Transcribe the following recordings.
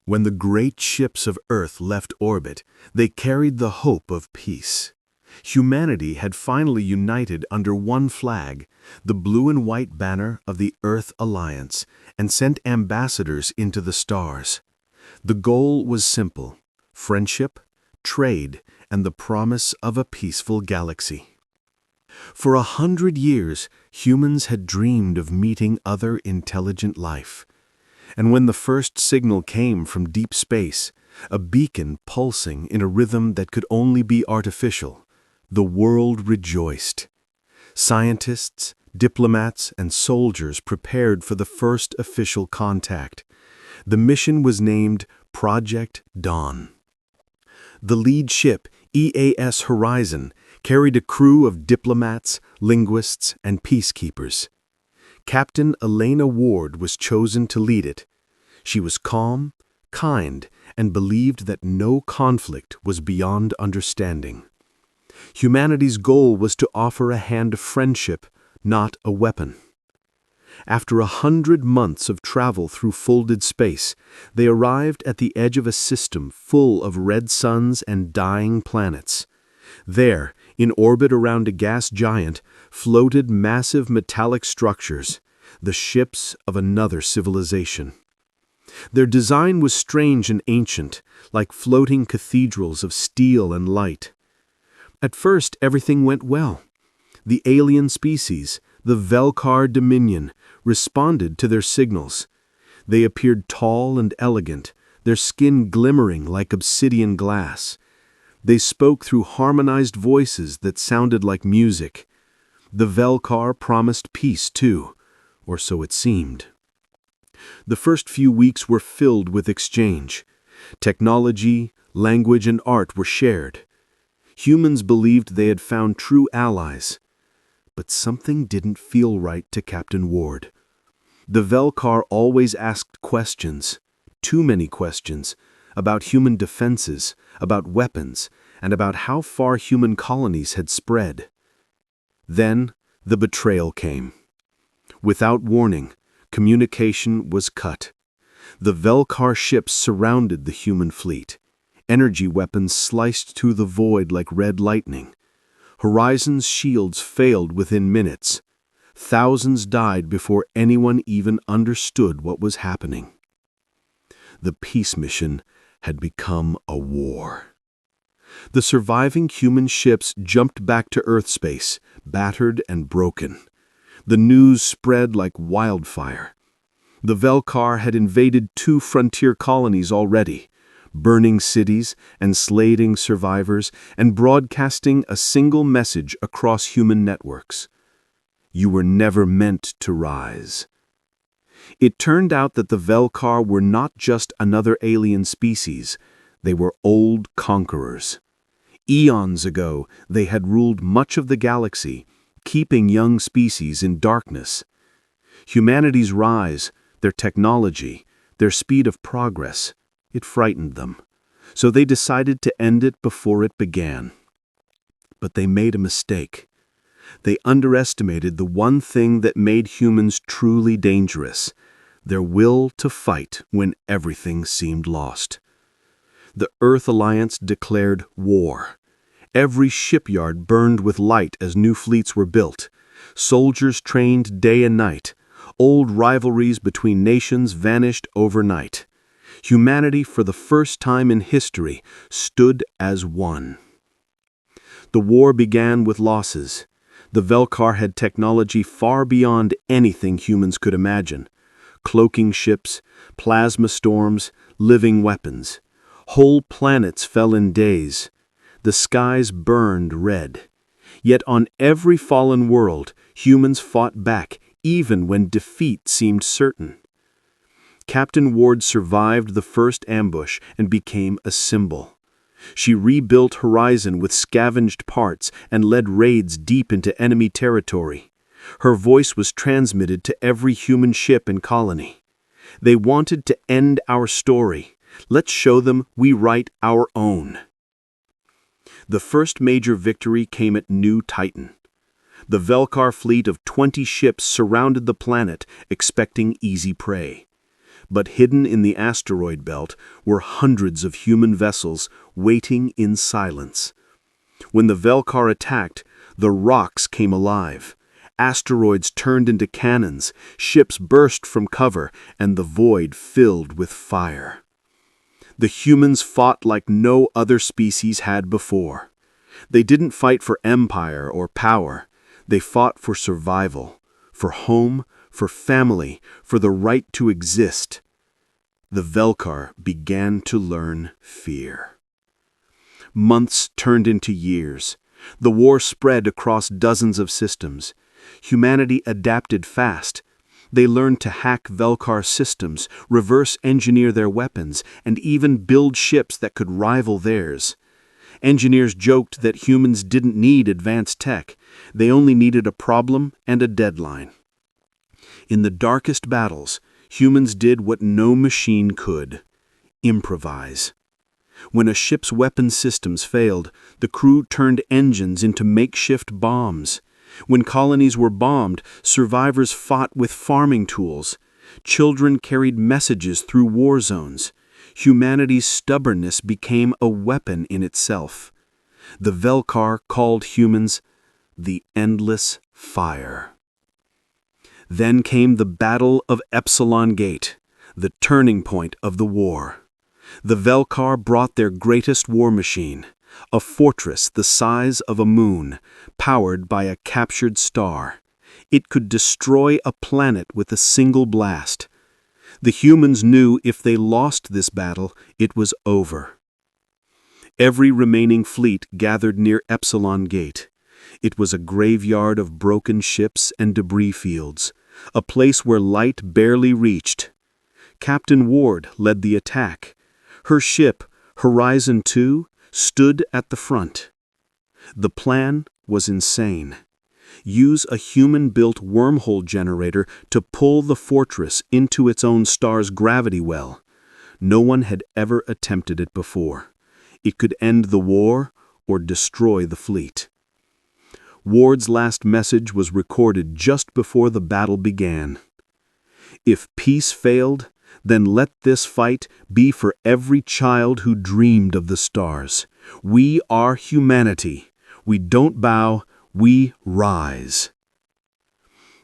When the great ships of Earth left orbit, they carried the hope of peace. Humanity had finally united under one flag, the blue and white banner of the Earth Alliance, and sent ambassadors into the stars. The goal was simple: friendship, trade, and the promise of a peaceful galaxy. For 100 years, humans had dreamed of meeting other intelligent life. And when the first signal came from deep space, a beacon pulsing in a rhythm that could only be artificial, the world rejoiced. Scientists, diplomats, and soldiers prepared for the first official contact. The mission was named Project Dawn. The lead ship, EAS Horizon, carried a crew of diplomats, linguists, and peacekeepers. Captain Elena Ward was chosen to lead it. She was calm, kind, and believed that no conflict was beyond understanding. Humanity's goal was to offer a hand of friendship, not a weapon. After 100 months of travel through folded space, they arrived at the edge of a system full of red suns and dying planets. There, in orbit around a gas giant, floated massive metallic structures, the ships of another civilization. Their design was strange and ancient, like floating cathedrals of steel and light. At first, everything went well. The alien species, the Velkar Dominion, responded to their signals. They appeared tall and elegant, their skin glimmering like obsidian glass. They spoke through harmonized voices that sounded like music. The Velkar promised peace, too, or so it seemed. The first few weeks were filled with exchange. Technology, language, and art were shared. Humans believed they had found true allies. But something didn't feel right to Captain Ward. The Velkar always asked questions, too many questions, about human defenses, about weapons, and about how far human colonies had spread. Then the betrayal came. Without warning, communication was cut. The Velkar ships surrounded the human fleet. Energy weapons sliced through the void like red lightning. Horizon's shields failed within minutes. Thousands died before anyone even understood what was happening. The peace mission had become a war. The surviving human ships jumped back to Earth space, battered and broken. The news spread like wildfire. The Velkar had invaded 2 frontier colonies already, burning cities, enslaving survivors, and broadcasting a single message across human networks. You were never meant to rise. It turned out that the Velkar were not just another alien species, they were old conquerors. Eons ago, they had ruled much of the galaxy, keeping young species in darkness. Humanity's rise, their technology, their speed of progress, it frightened them. So they decided to end it before it began. But they made a mistake. They underestimated the one thing that made humans truly dangerous: their will to fight when everything seemed lost. The Earth Alliance declared war. Every shipyard burned with light as new fleets were built. Soldiers trained day and night. Old rivalries between nations vanished overnight. Humanity, for the first time in history, stood as one. The war began with losses. The Velkar had technology far beyond anything humans could imagine. Cloaking ships, plasma storms, living weapons. Whole planets fell in days. The skies burned red. Yet on every fallen world, humans fought back, even when defeat seemed certain. Captain Ward survived the first ambush and became a symbol. She rebuilt Horizon with scavenged parts and led raids deep into enemy territory. Her voice was transmitted to every human ship and colony. They wanted to end our story. Let's show them we write our own. The first major victory came at New Titan. The Velkar fleet of 20 ships surrounded the planet, expecting easy prey. But hidden in the asteroid belt were hundreds of human vessels waiting in silence. When the Velkar attacked, the rocks came alive. Asteroids turned into cannons, ships burst from cover, and the void filled with fire. The humans fought like no other species had before. They didn't fight for empire or power. They fought for survival, for home, for family, for the right to exist. The Velkar began to learn fear. Months turned into years. The war spread across dozens of systems. Humanity adapted fast. They learned to hack Velkar systems, reverse engineer their weapons, and even build ships that could rival theirs. Engineers joked that humans didn't need advanced tech. They only needed a problem and a deadline. In the darkest battles, humans did what no machine could: improvise. When a ship's weapon systems failed, the crew turned engines into makeshift bombs. When colonies were bombed, survivors fought with farming tools. Children carried messages through war zones. Humanity's stubbornness became a weapon in itself. The Velkar called humans the Endless Fire. Then came the Battle of Epsilon Gate, the turning point of the war. The Velkar brought their greatest war machine, a fortress the size of a moon, powered by a captured star. It could destroy a planet with a single blast. The humans knew if they lost this battle, it was over. Every remaining fleet gathered near Epsilon Gate. It was a graveyard of broken ships and debris fields, a place where light barely reached. Captain Ward led the attack. Her ship, Horizon 2, stood at the front. The plan was insane. Use a human-built wormhole generator to pull the fortress into its own star's gravity well. No one had ever attempted it before. It could end the war or destroy the fleet. Ward's last message was recorded just before the battle began. If peace failed, then let this fight be for every child who dreamed of the stars. We are humanity. We don't bow, we rise.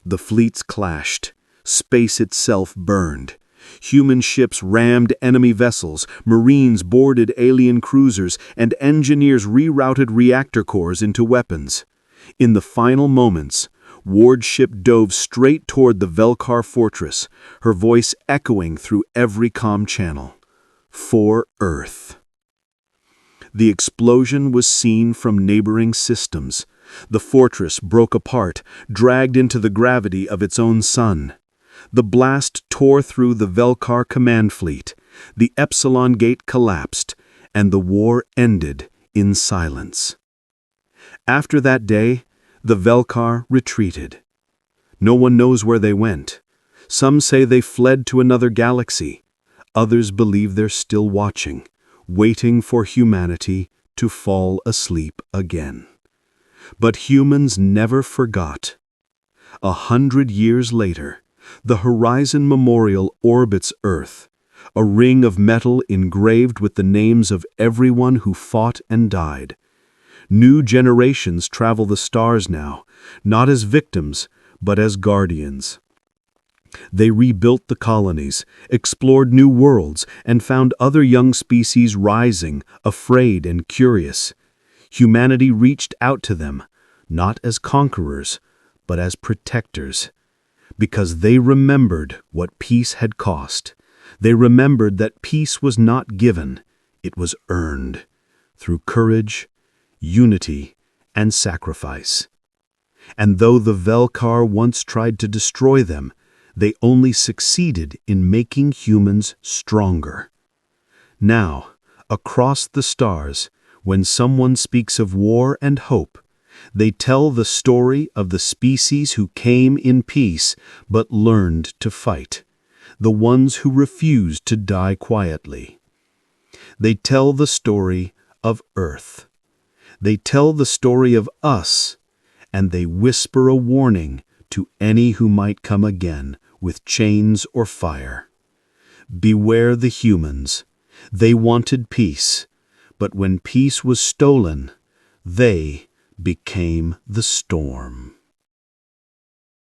The fleets clashed. Space itself burned. Human ships rammed enemy vessels, Marines boarded alien cruisers, and engineers rerouted reactor cores into weapons. In the final moments, Ward's ship dove straight toward the Velkar fortress, her voice echoing through every comm channel. For Earth. The explosion was seen from neighboring systems. The fortress broke apart, dragged into the gravity of its own sun. The blast tore through the Velkar command fleet. The Epsilon Gate collapsed, and the war ended in silence. After that day, the Velkar retreated. No one knows where they went. Some say they fled to another galaxy. Others believe they're still watching, waiting for humanity to fall asleep again. But humans never forgot. 100 years later, the Horizon Memorial orbits Earth, a ring of metal engraved with the names of everyone who fought and died. New generations travel the stars now, not as victims, but as guardians. They rebuilt the colonies, explored new worlds, and found other young species rising, afraid and curious. Humanity reached out to them, not as conquerors, but as protectors. Because they remembered what peace had cost. They remembered that peace was not given, it was earned, through courage, unity, and sacrifice. And though the Velkar once tried to destroy them, they only succeeded in making humans stronger. Now, across the stars, when someone speaks of war and hope, they tell the story of the species who came in peace but learned to fight, the ones who refused to die quietly. They tell the story of Earth. They tell the story of us, and they whisper a warning to any who might come again with chains or fire. Beware the humans. They wanted peace, but when peace was stolen, they became the storm.